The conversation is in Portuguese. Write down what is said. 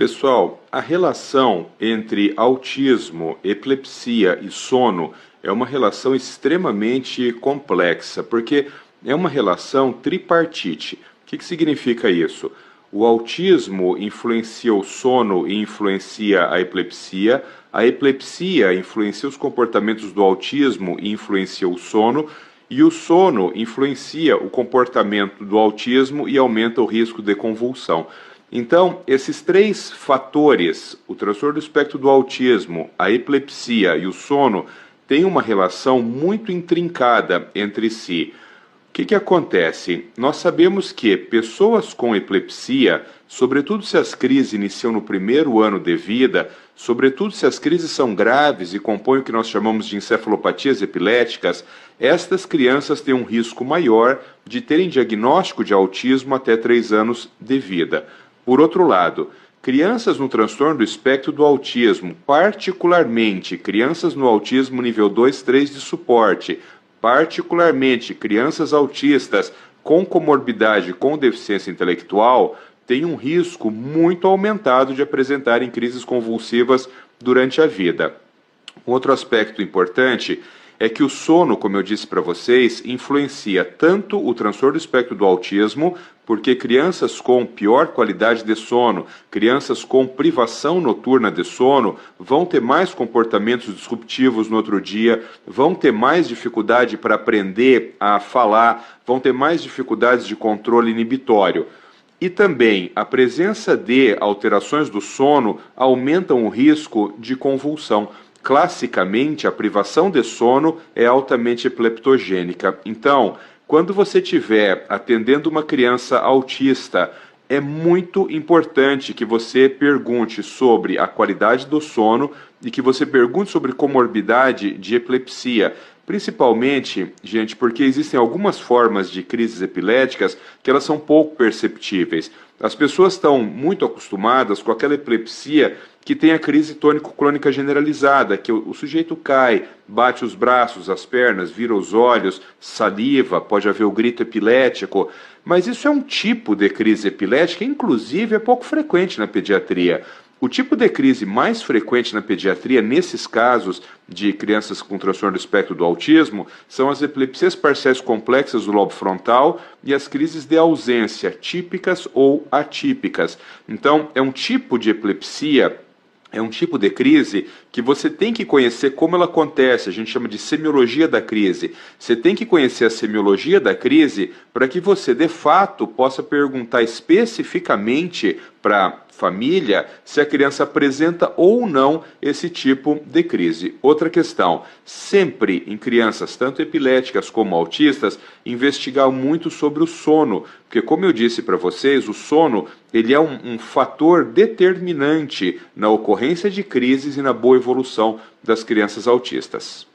Pessoal, a relação entre autismo, epilepsia e sono é uma relação extremamente complexa, porque é uma relação tripartite. O que significa isso? O autismo influencia o sono e influencia a epilepsia influencia os comportamentos do autismo e influencia o sono influencia o comportamento do autismo e aumenta o risco de convulsão. Então, esses três fatores, o transtorno do espectro do autismo, a epilepsia e o sono, têm uma relação muito intrincada entre si. O que acontece? Nós sabemos que pessoas com epilepsia, sobretudo se as crises iniciam no primeiro ano de vida, sobretudo se as crises são graves e compõem o que nós chamamos de encefalopatias epiléticas, estas crianças têm um risco maior de terem diagnóstico de autismo até 3 anos de vida. Por outro lado, crianças no transtorno do espectro do autismo, particularmente crianças no autismo nível 2, 3 de suporte, particularmente crianças autistas com comorbidade com deficiência intelectual, têm um risco muito aumentado de apresentarem crises convulsivas durante a vida. Um outro aspecto importante é que o sono, como eu disse para vocês, influencia tanto o transtorno do espectro do autismo, porque crianças com pior qualidade de sono, crianças com privação noturna de sono, vão ter mais comportamentos disruptivos no outro dia, vão ter mais dificuldade para aprender a falar, vão ter mais dificuldades de controle inibitório. E também a presença de alterações do sono aumentam o risco de convulsão. Classicamente, a privação de sono é altamente epileptogênica. Então, quando você estiver atendendo uma criança autista, é muito importante que você pergunte sobre a qualidade do sono e que você pergunte sobre comorbidade de epilepsia. Principalmente, gente, porque existem algumas formas de crises epiléticas que elas são pouco perceptíveis. As pessoas estão muito acostumadas com aquela epilepsia que tem a crise tônico-clônica generalizada, que o sujeito cai, bate os braços, as pernas, vira os olhos, saliva, pode haver o grito epilético, mas isso é um tipo de crise epilética, inclusive é pouco frequente na pediatria. O tipo de crise mais frequente na pediatria, nesses casos de crianças com transtorno do espectro do autismo, são as epilepsias parciais complexas do lobo frontal e as crises de ausência, típicas ou atípicas. Então, é um tipo de epilepsia, é um tipo de crise que você tem que conhecer como ela acontece, a gente chama de semiologia da crise. Você tem que conhecer a semiologia da crise para que você, de fato, possa perguntar especificamente para a família se a criança apresenta ou não esse tipo de crise. Outra questão, sempre em crianças, tanto epiléticas como autistas, investigar muito sobre o sono, porque como eu disse para vocês, o sono ele é um fator determinante na ocorrência de crises e na boa evolução das crianças autistas.